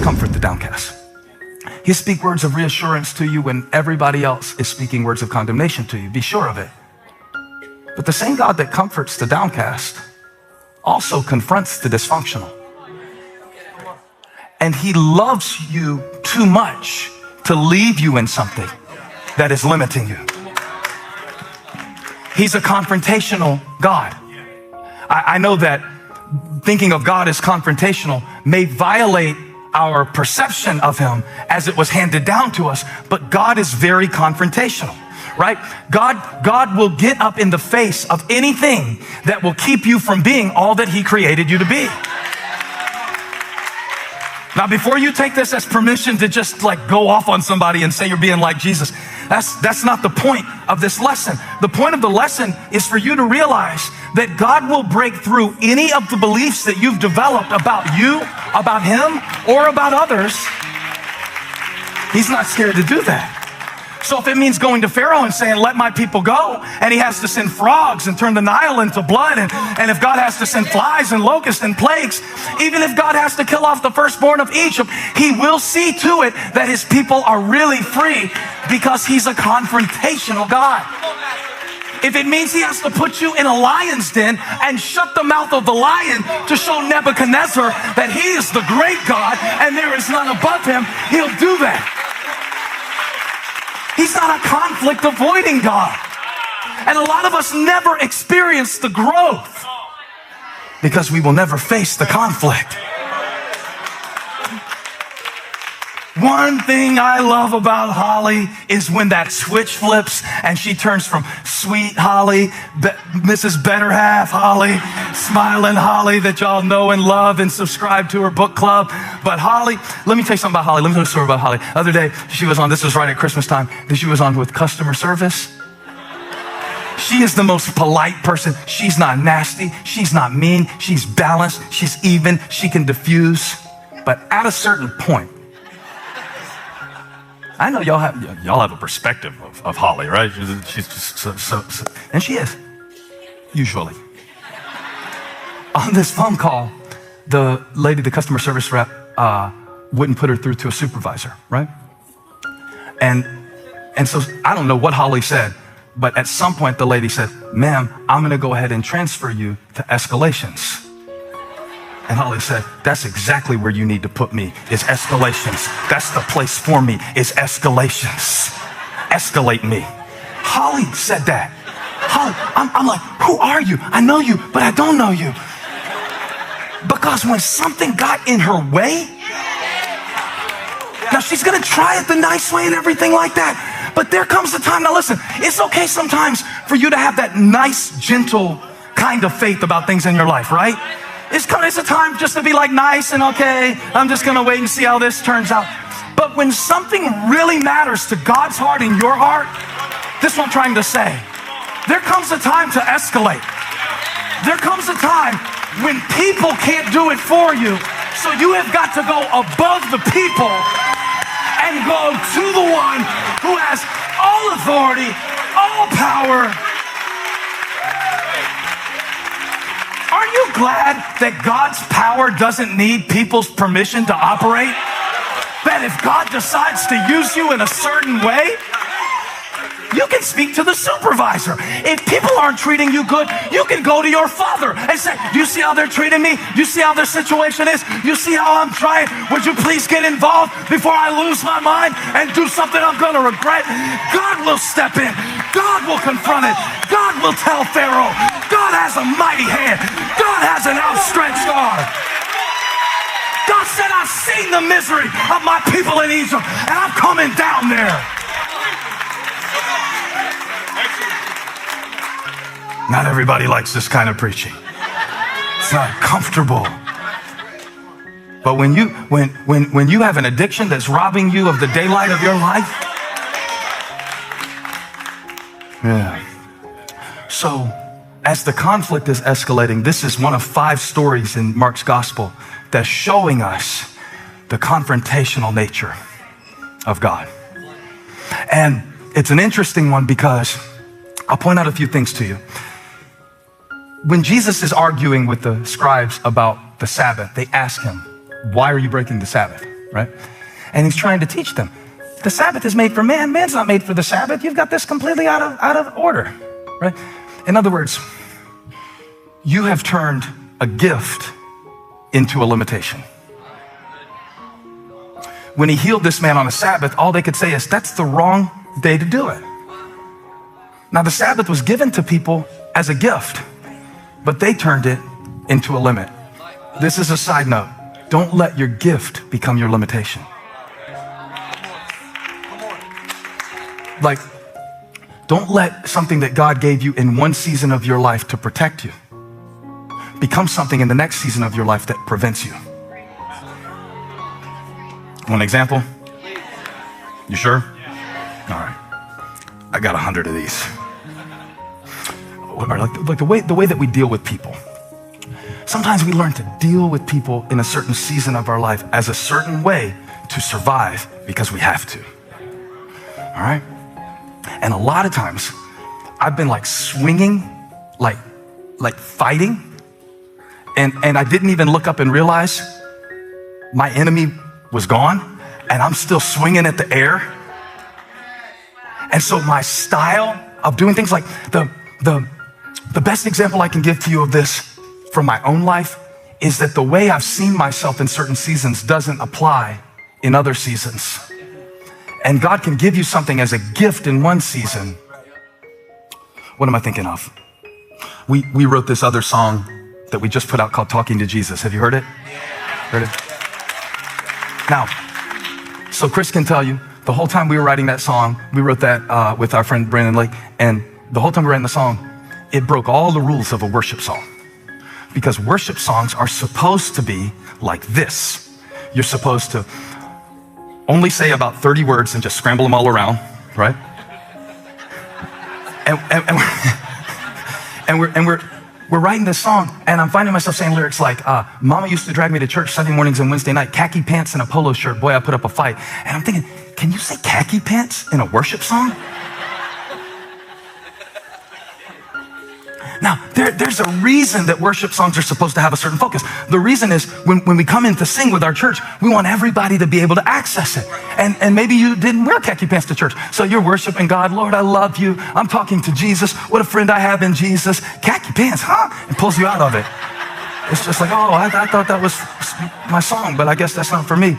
does comfort the downcast. He speaks words of reassurance to you when everybody else is speaking words of condemnation to you. Be sure of it. But the same God that comforts the downcast also confronts the dysfunctional. And he loves you too much to leave you in something that is limiting you. He's a confrontational God. I know that thinking of God as confrontational may violate our perception of him as it was handed down to us, but God is very confrontational, right? God will get up in the face of anything that will keep you from being all that he created you to be. Now, before you take this as permission to just like go off on somebody and say you're being like Jesus, that's not the point of this lesson. The point of the lesson is for you to realize that God will break through any of the beliefs that you've developed about you, about him, or about others. He's not scared to do that. So if it means going to Pharaoh and saying, let my people go, and he has to send frogs and turn the Nile into blood, and if God has to send flies and locusts and plagues, even if God has to kill off the firstborn of Egypt, he will see to it that his people are really free because he's a confrontational God. If it means he has to put you in a lion's den and shut the mouth of the lion to show Nebuchadnezzar that he is the great God and there is none above him, he'll do that. He's not a conflict avoiding God. And a lot of us never experience the growth because we will never face the conflict. One thing I love about Holly is when that switch flips and she turns from sweet Holly, Mrs. Better Half Holly, smiling Holly that y'all know and love and subscribe to her book club. But Holly, let me tell you something about Holly. Let me tell you a story about Holly. The other day, she was on, this was right at Christmas time, she was on with customer service. She is the most polite person. She's not nasty. She's not mean. She's balanced. She's even. She can diffuse. But at a certain point, I know y'all have a perspective of Holly, right? She's just so, and she is, usually. On this phone call, the lady, the customer service rep, wouldn't put her through to a supervisor, right? And so I don't know what Holly said, but at some point the lady said, ma'am, I'm gonna go ahead and transfer you to escalations. And Holly said, that's exactly where you need to put me, is escalations. That's the place for me, is escalations. Escalate me. Holly said that. Holly, I'm like, who are you? I know you, but I don't know you. Because when something got in her way, now she's gonna try it the nice way and everything like that, but there comes a time, now listen, it's okay sometimes for you to have that nice, gentle kind of faith about things in your life, right? It's a time just to be like nice and okay, I'm just gonna wait and see how this turns out. But when something really matters to God's heart and your heart, this is what I'm trying to say. There comes a time to escalate. There comes a time when people can't do it for you, so you have got to go above the people and go to the one who has all authority, all power. Aren't you glad that God's power doesn't need people's permission to operate? That if God decides to use you in a certain way, you can speak to the supervisor. If people aren't treating you good, you can go to your father and say, you see how they're treating me? You see how their situation is? You see how I'm trying? Would you please get involved before I lose my mind and do something I'm going to regret? God will step in. God will confront it. God will tell Pharaoh. God has a mighty hand. God has an outstretched arm. God said, I've seen the misery of my people in Egypt, and I'm coming down there. Not everybody likes this kind of preaching. It's not comfortable. But when you have an addiction that's robbing you of the daylight of your life, yeah. So as the conflict is escalating, this is one of 5 stories in Mark's gospel that's showing us the confrontational nature of God. And it's an interesting one because I'll point out a few things to you. When Jesus is arguing with the scribes about the Sabbath, they ask him, why are you breaking the Sabbath? right? And he's trying to teach them. The Sabbath is made for man. Man's not made for the Sabbath. You've got this completely out of order, right? In other words, you have turned a gift into a limitation. When he healed this man on a Sabbath, all they could say is, that's the wrong day to do it. Now, the Sabbath was given to people as a gift, but they turned it into a limit. This is a side note. Don't let your gift become your limitation. Like, don't let something that God gave you in one season of your life to protect you become something in the next season of your life that prevents you. Want an example? You sure? All right. I got 100 of these. Like the way that we deal with people. Sometimes we learn to deal with people in a certain season of our life as a certain way to survive because we have to. All right? And a lot of times I've been like swinging, like fighting, and I didn't even look up and realize my enemy was gone, and I'm still swinging at the air. And so my style of doing things, like the best example I can give to you of this from my own life is that the way I've seen myself in certain seasons doesn't apply in other seasons. And God can give you something as a gift in one season. What am I thinking of? We wrote this other song that we just put out called Talking to Jesus. Have you heard it? Heard it? Now, so Chris can tell you, the whole time we were writing that song, we wrote that with our friend Brandon Lake, and the whole time we were writing the song, it broke all the rules of a worship song. Because worship songs are supposed to be like this. You're supposed to only say about 30 words and just scramble them all around, right? And we're writing this song, and I'm finding myself saying lyrics like, Mama used to drag me to church Sunday mornings and Wednesday night, khaki pants and a polo shirt, boy, I put up a fight. And I'm thinking, can you say khaki pants in a worship song? Now, there's a reason that worship songs are supposed to have a certain focus. The reason is when we come in to sing with our church, we want everybody to be able to access it. And maybe you didn't wear khaki pants to church, so you're worshiping God. Lord, I love you. I'm talking to Jesus. What a friend I have in Jesus. Khaki pants, huh? And pulls you out of it. It's just like, oh, I thought that was my song, but I guess that's not for me.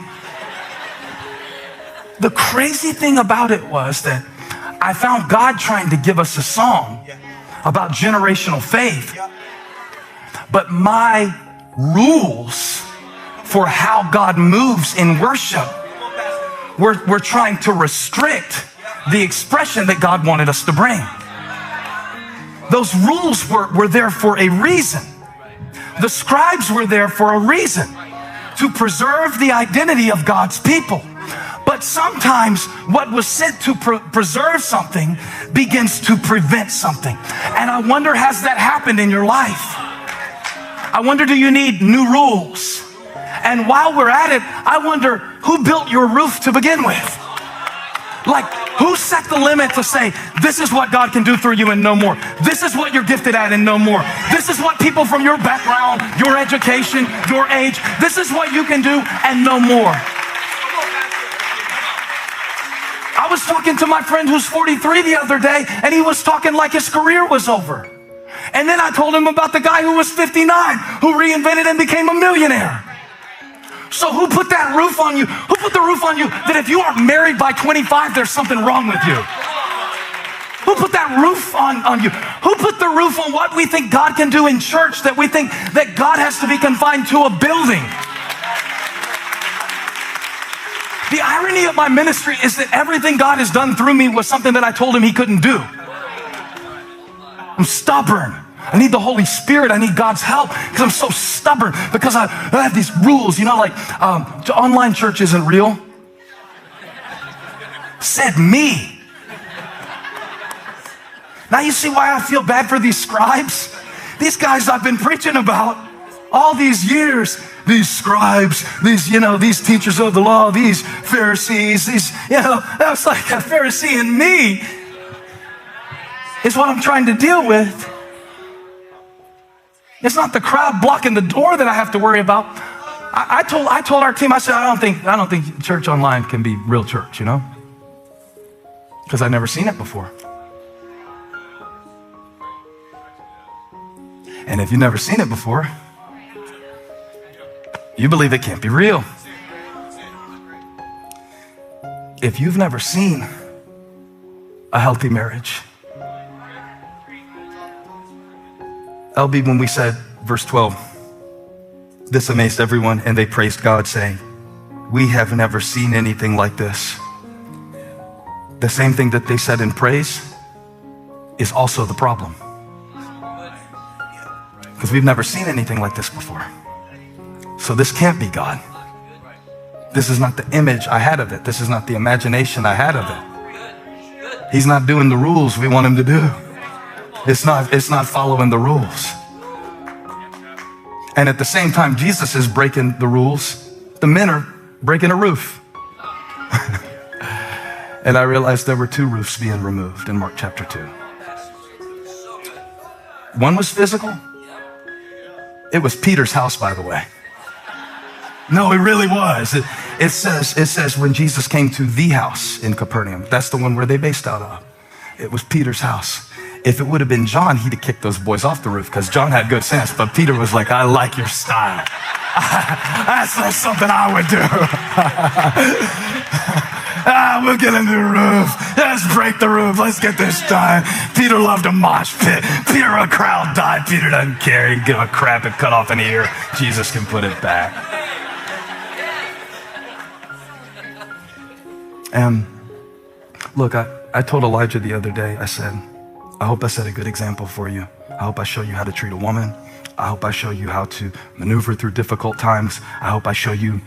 The crazy thing about it was that I found God trying to give us a song about generational faith, but my rules for how God moves in worship were trying to restrict the expression that God wanted us to bring. Those rules were there for a reason. The scribes were there for a reason, to preserve the identity of God's people. But sometimes what was sent to preserve something begins to prevent something. And I wonder, has that happened in your life? I wonder, do you need new rules? And while we're at it, I wonder, who built your roof to begin with? Like, who set the limit to say, this is what God can do through you and no more? This is what you're gifted at and no more. This is what people from your background, your education, your age, this is what you can do and no more. I was talking to my friend who's 43 the other day, and he was talking like his career was over. And then I told him about the guy who was 59, who reinvented and became a millionaire. So who put that roof on you? Who put the roof on you that if you aren't married by 25, there's something wrong with you? Who put that roof on you? Who put the roof on what we think God can do in church, that we think that God has to be confined to a building? The irony of my ministry is that everything God has done through me was something that I told him he couldn't do. I'm stubborn. I need the Holy Spirit. I need God's help because I'm so stubborn, because I have these rules, like online church isn't real. Said me. Now you see why I feel bad for these scribes? These guys I've been preaching about all these years. These scribes, these teachers of the law, these Pharisees, that's like a Pharisee in me is what I'm trying to deal with. It's not the crowd blocking the door that I have to worry about. I told our team, I said, I don't think church online can be real church, you know? Because I've never seen it before. And if you've never seen it before, you believe it can't be real. If you've never seen a healthy marriage, LB, when we said, verse 12, this amazed everyone, and they praised God, saying, we have never seen anything like this. The same thing that they said in praise is also the problem. Because we've never seen anything like this before. So this can't be God. This is not the image I had of it. This is not the imagination I had of it. He's not doing the rules we want him to do. It's not following the rules. And at the same time, Jesus is breaking the rules. The men are breaking a roof. And I realized there were 2 roofs being removed in Mark chapter 2. One was physical. It was Peter's house, by the way. No, it really was. It says when Jesus came to the house in Capernaum, that's the one where they based out of. It was Peter's house. If it would have been John, he'd have kicked those boys off the roof because John had good sense. But Peter was like, I like your style. That's something I would do. We'll get a new roof. Let's break the roof. Let's get this done. Peter loved a mosh pit. Peter, a crowd died. Peter doesn't care. He can give a crap and cut off an ear. Jesus can put it back. And look, I told Elijah the other day, I said, I hope I set a good example for you. I hope I show you how to treat a woman. I hope I show you how to maneuver through difficult times. I hope I show you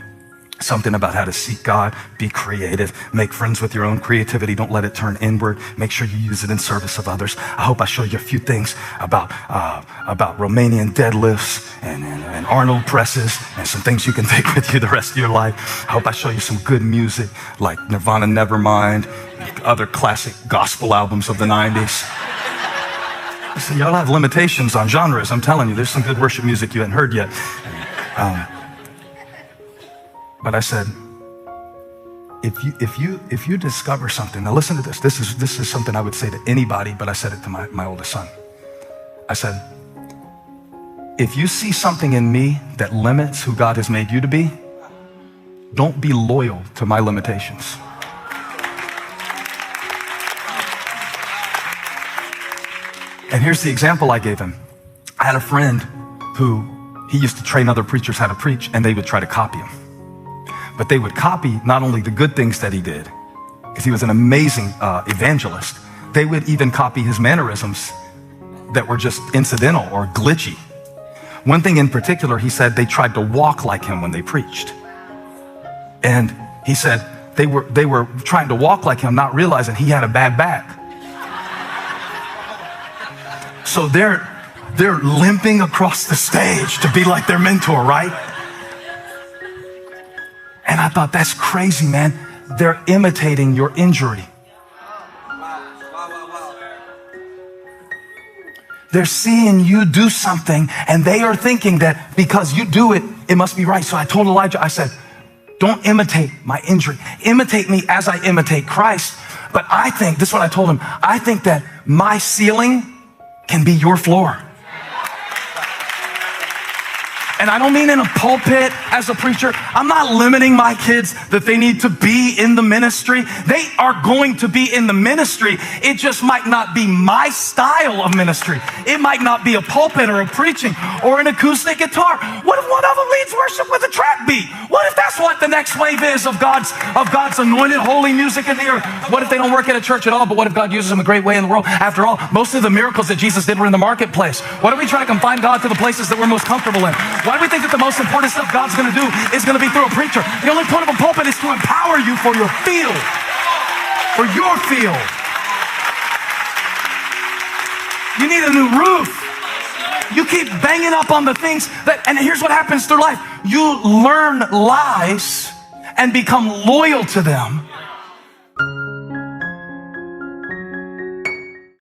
something about how to seek God, be creative, make friends with your own creativity. Don't let it turn inward. Make sure you use it in service of others. I hope I show you a few things about Romanian deadlifts and Arnold presses and some things you can take with you the rest of your life. I hope I show you some good music like Nirvana, Nevermind, other classic gospel albums of the 90s. So y'all have limitations on genres. I'm telling you, there's some good worship music you haven't heard yet. But I said, if you discover something, now listen to this. This is something I would say to anybody, but I said it to my oldest son. I said, if you see something in me that limits who God has made you to be, don't be loyal to my limitations. And here's the example I gave him. I had a friend who he used to train other preachers how to preach, and they would try to copy him. But they would copy not only the good things that he did, because he was an amazing evangelist, they would even copy his mannerisms that were just incidental or glitchy. One thing in particular, he said they tried to walk like him when they preached. And he said they were trying to walk like him, not realizing he had a bad back. So they're limping across the stage to be like their mentor, right? And I thought, that's crazy, man. They're imitating your injury. They're seeing you do something, and they are thinking that because you do it, it must be right. So I told Elijah, I said, don't imitate my injury. Imitate me as I imitate Christ. But I think, this is what I told him, I think that my ceiling can be your floor. And I don't mean in a pulpit as a preacher. I'm not limiting my kids that they need to be in the ministry. They are going to be in the ministry. It just might not be my style of ministry. It might not be a pulpit or a preaching or an acoustic guitar. What if one of them leads worship with a trap beat? What if that's what the next wave is of God's anointed holy music in the earth? What if they don't work at a church at all, but what if God uses them a great way in the world? After all, most of the miracles that Jesus did were in the marketplace. Why do we try to confine God to the places that we're most comfortable in? Why do we think that the most important stuff God's going to do is going to be through a preacher? The only point of a pulpit is to empower you for your field. For your field. You need a new roof. You keep banging up on the things that, and here's what happens through life. You learn lies and become loyal to them.